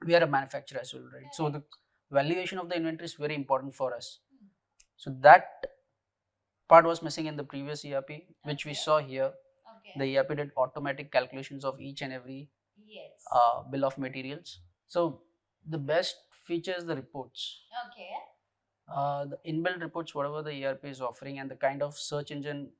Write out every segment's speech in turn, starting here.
we are a manufacturer as well, right? So the valuation of the inventory is very important for us. So that part was missing in the previous ERP, which we saw here. The ERP did automatic calculations of each and every bill of materials. So the best feature is the reports. The inbuilt reports, whatever the ERP is offering, and the kind of search engine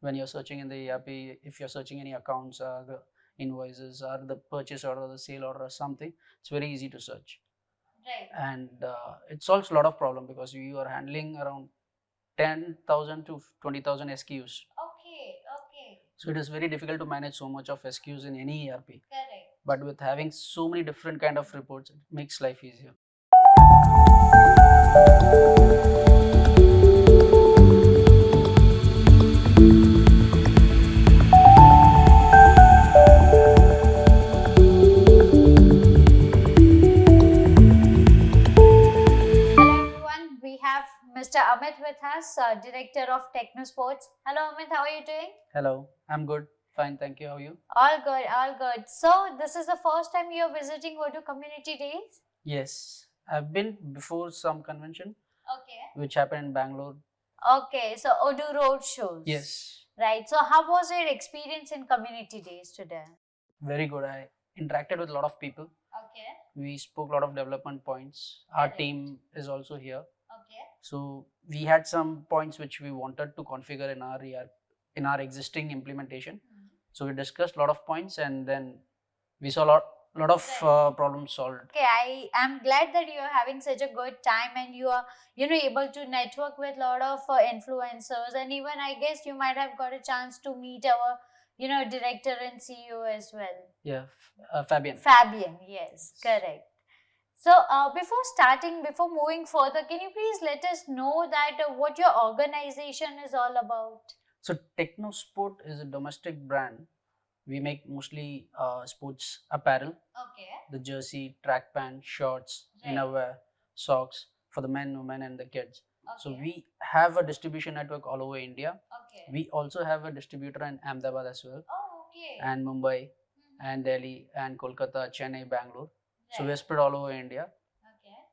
when you're searching in the ERP, if you're searching any accounts or the invoices or the purchase order or the sale order or something, it's very easy to search. And it solves a lot of problem because you are handling around 10,000 to 20,000 SKUs. So it is very difficult to manage so much of SKUs in any ERP. But with having so many different kind of reports, it makes life easier. Mr. Amit with us, Director of Techno Sports. Hello Amit, how are you doing? Hello, I'm good. Fine, thank you. How are you? All good, all good. So, this is the first time you're visiting Odoo Community Days? Yes, I've been before some convention, which happened in Bangalore. Okay, so Odoo road shows. Yes. Right. So, how was your experience in Community Days today? Very good. I interacted with a lot of people. We spoke a lot of development points. Our team is also here. So we had some points which we wanted to configure in our existing implementation. So we discussed a lot of points, and then we saw a lot of problems solved. Okay, I am glad that you are having such a good time and you are able to network with a lot of influencers, and even I guess you might have got a chance to meet our director and CEO as well. Yeah, Fabian. Yes, correct. So before moving further, can you please let us know that what your organization is all about? So Techno Sport is a domestic brand. We make mostly sports apparel. The jersey, track pant, shorts, innerwear, socks for the men, women and the kids. So we have a distribution network all over India. We also have a distributor in Ahmedabad as well. And Mumbai and Delhi and Kolkata, Chennai, Bangalore. So we're spread all over India.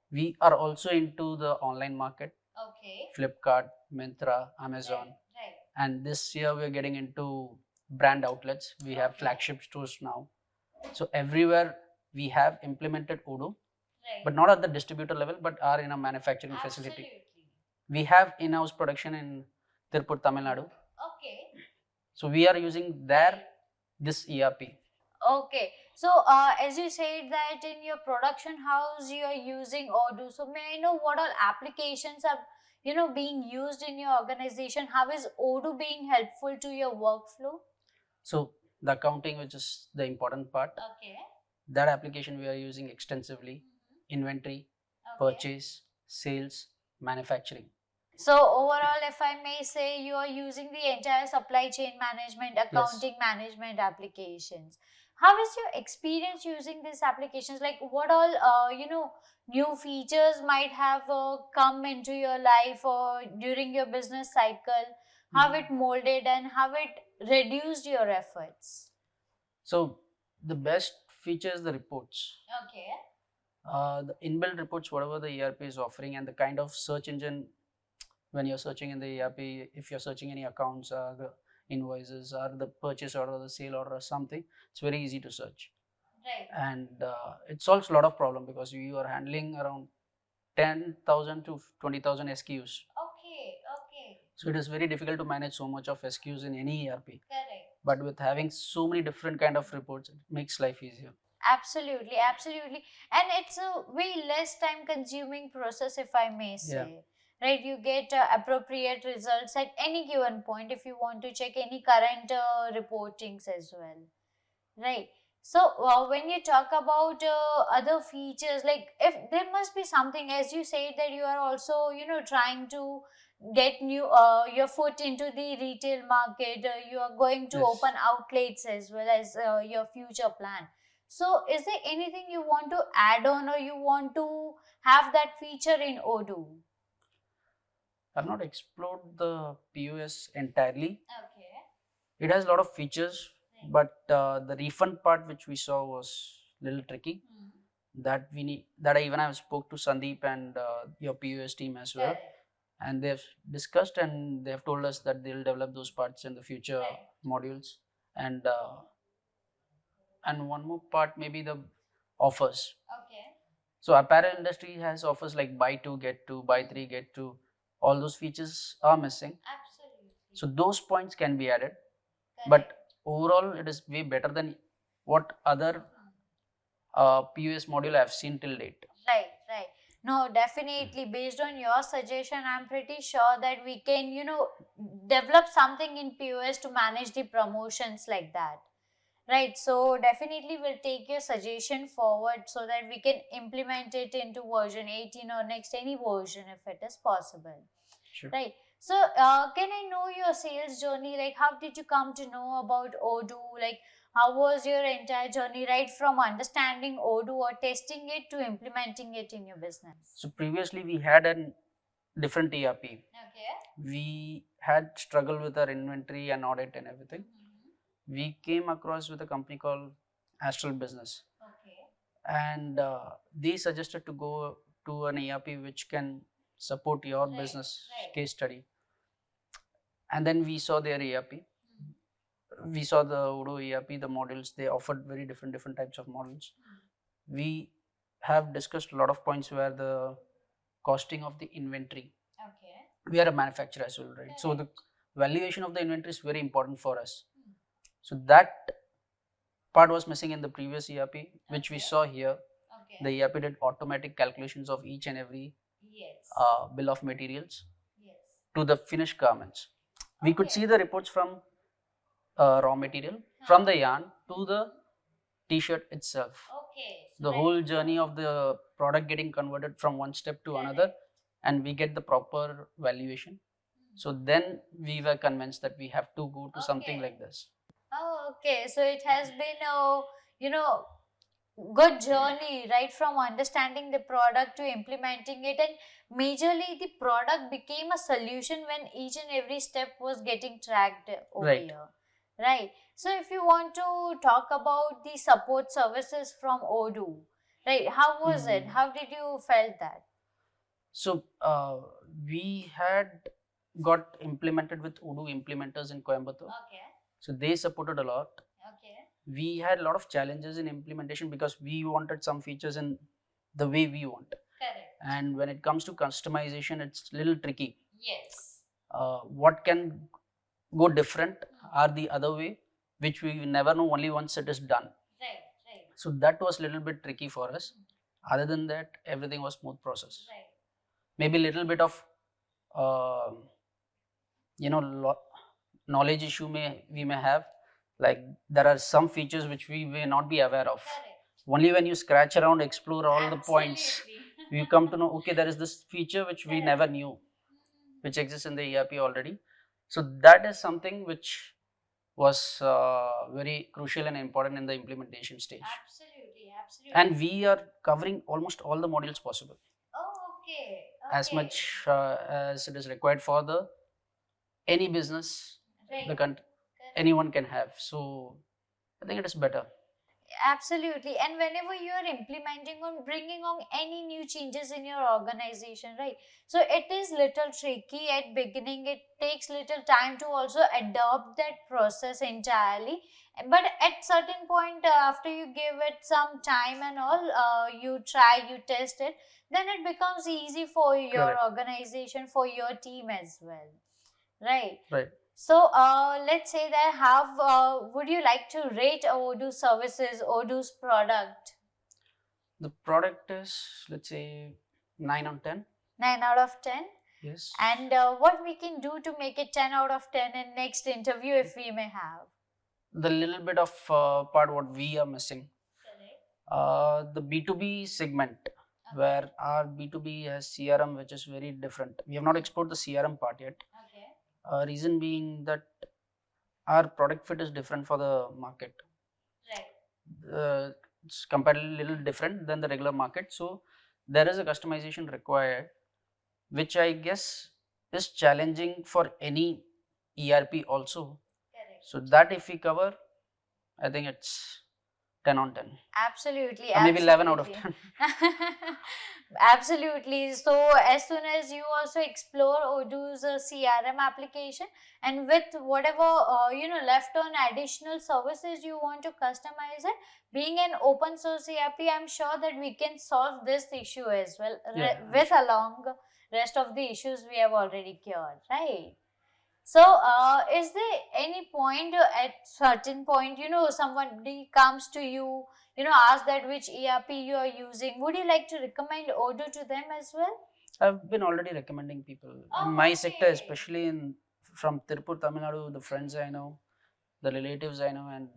We are also into the online market. Flipkart, Myntra, Amazon. And this year we're getting into brand outlets. We have flagship stores now. So everywhere we have implemented Odoo, but not at the distributor level, but are in a manufacturing facility. We have in-house production in Tirupur, Tamil Nadu. So we are using there this ERP. Okay, so as you said that in your production house you are using Odoo. So may I know what all applications are being used in your organization? How is Odoo being helpful to your workflow? So the accounting, which is the important part, that application we are using extensively. Inventory, purchase, sales, manufacturing. So overall, if I may say, you are using the entire supply chain management, accounting management applications. How is your experience using these applications? Like what all new features might have come into your life or during your business cycle? How it molded and how it reduced your efforts? So the best feature is the reports. The inbuilt reports, whatever the ERP is offering, and the kind of search engine when you're searching in the ERP, if you're searching any accounts or the invoices or the purchase order or the sale order or something, it's very easy to search. And it solves a lot of problem because you are handling around 10,000 to 20,000 SKUs. So it is very difficult to manage so much of SKUs in any ERP. But with having so many different kind of reports, it makes life easier. Absolutely. And it's a way less time consuming process, if I may say. Right, you get appropriate results at any given point if you want to check any current reportings as well. Right. So when you talk about other features, like if there must be something, as you said that you are also trying to get your foot into the retail market, you are going to open outlets as well as your future plan. So is there anything you want to add on or you want to have that feature in Odoo? I've not explored the POS entirely. It has a lot of features, but the refund part which we saw was a little tricky. that we need, that I even have spoke to Sandeep and your POS team as well, and they've discussed and they have told us that they'll develop those parts in the future modules. And one more part, maybe the offers. So apparel industry has offers like buy two get two, buy three get two. All those features are missing. So those points can be added, but overall it is way better than what other POS module I have seen till date. Right. No, definitely. Based on your suggestion, I'm pretty sure that we can, develop something in POS to manage the promotions like that. Right. So definitely we'll take your suggestion forward so that we can implement it into version 18 or next any version if it is possible. Sure. Right. So can I know your sales journey? Like, how did you come to know about Odoo? Like, how was your entire journey right from understanding Odoo or testing it to implementing it in your business? So previously we had a different ERP. Okay. We had struggled with our inventory and audit and everything. We came across with a company called Astral Business. Okay. And they suggested to go to an ERP which can support your business case study. And then we saw their ERP. We saw the Odoo ERP, the modules. They offered very different types of models. We have discussed a lot of points where the costing of the inventory. Okay. We are a manufacturer as well, right? So the valuation of the inventory is very important for us. So that part was missing in the previous ERP, which we saw here. The ERP did automatic calculations of each and every bill of materials to the finished garments. We could see the reports from raw material, from the yarn to the t-shirt itself. So the whole journey of the product getting converted from one step to another, and we get the proper valuation. So then we were convinced that we have to go to something like this. Oh, okay. So it has been a, good journey right from understanding the product to implementing it, and majorly the product became a solution when each and every step was getting tracked over here. Right. So if you want to talk about the support services from Odoo, right, how was it? How did you felt that? So we had got implemented with Odoo implementers in Coimbatore. Okay. So they supported a lot. Okay. We had a lot of challenges in implementation because we wanted some features in the way we want. Correct. And when it comes to customization, it's a little tricky. Yes. What can go different or the other way, which we never know only once it is done. Right. So that was a little bit tricky for us. Other than that, everything was smooth process. Right. Maybe a little bit of knowledge issue we may have, like there are some features which we may not be aware of. Correct. Only when you scratch around, explore all the points, you come to know, okay, there is this feature which we never knew, which exists in the ERP already. So that is something which was very crucial and important in the implementation stage. Absolutely. And we are covering almost all the modules possible. Oh, okay. As much as it is required for the any business anyone can have. So I think it is better. Absolutely. And whenever you are implementing or bringing on any new changes in your organization, right, so it is little tricky at beginning. It takes little time to also adopt that process entirely, but at certain point after you give it some time and all, you try, you test it, then it becomes easy for your organization, for your team as well. Right. So let's say that how would you like to rate Odoo services, Odoo's product? The product is, let's say, 9 on 10. 9 out of 10? Yes. And what we can do to make it 10 out of 10 in next interview if we may have? The little bit of part what we are missing. The B2B segment, where our B2B has CRM, which is very different. We have not explored the CRM part yet. Reason being that our product fit is different for the market. It's comparatively little different than the regular market. So there is a customization required, which I guess is challenging for any ERP also. So that if we cover, I think it's 10 on 10. Absolutely. Or maybe 11 out of absolutely. 10. Absolutely. So as soon as you also explore Odoo's CRM application, and with whatever left on additional services you want to customize it, being an open source ERP, I'm sure that we can solve this issue as well, with along rest of the issues we have already cured, right? So, is there any point at certain point, somebody comes to you, ask that which ERP you are using? Would you like to recommend Odoo to them as well? I've been already recommending people in my sector, especially from Tirupur, Tamil Nadu, the friends I know, the relatives I know, and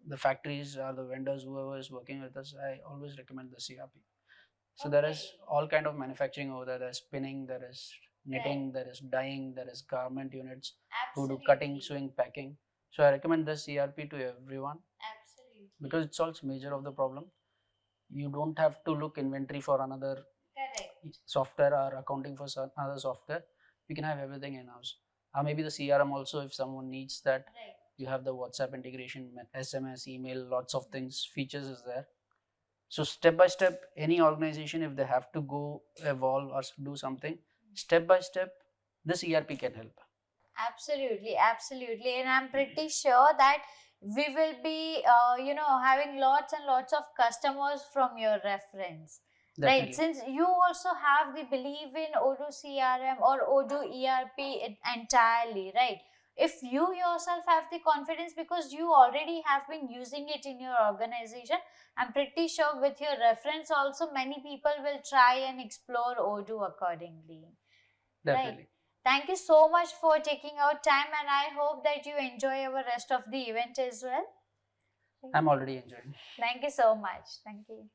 the factories or the vendors, whoever is working with us, I always recommend the CRP. So there is all kind of manufacturing over there. There's spinning, there is knitting, there is dyeing, there is garment units who do cutting, sewing, packing. So I recommend this ERP to everyone. Absolutely. Because it solves major of the problem. You don't have to look inventory for another software or accounting for another software. You can have everything in house. Or maybe the CRM also, if someone needs that. You have the WhatsApp integration, SMS, email, lots of things, features is there. So step by step, any organization, if they have to go evolve or do something, step by step, this ERP can help. Absolutely, absolutely. And I'm pretty sure that we will be, having lots and lots of customers from your reference. Definitely. Right, since you also have the belief in Odoo CRM or Odoo ERP entirely, right? If you yourself have the confidence because you already have been using it in your organization, I'm pretty sure with your reference also many people will try and explore Odoo accordingly. Definitely. Right. Thank you so much for taking out time, and I hope that you enjoy our rest of the event as well. I'm already enjoying. Thank you so much. Thank you.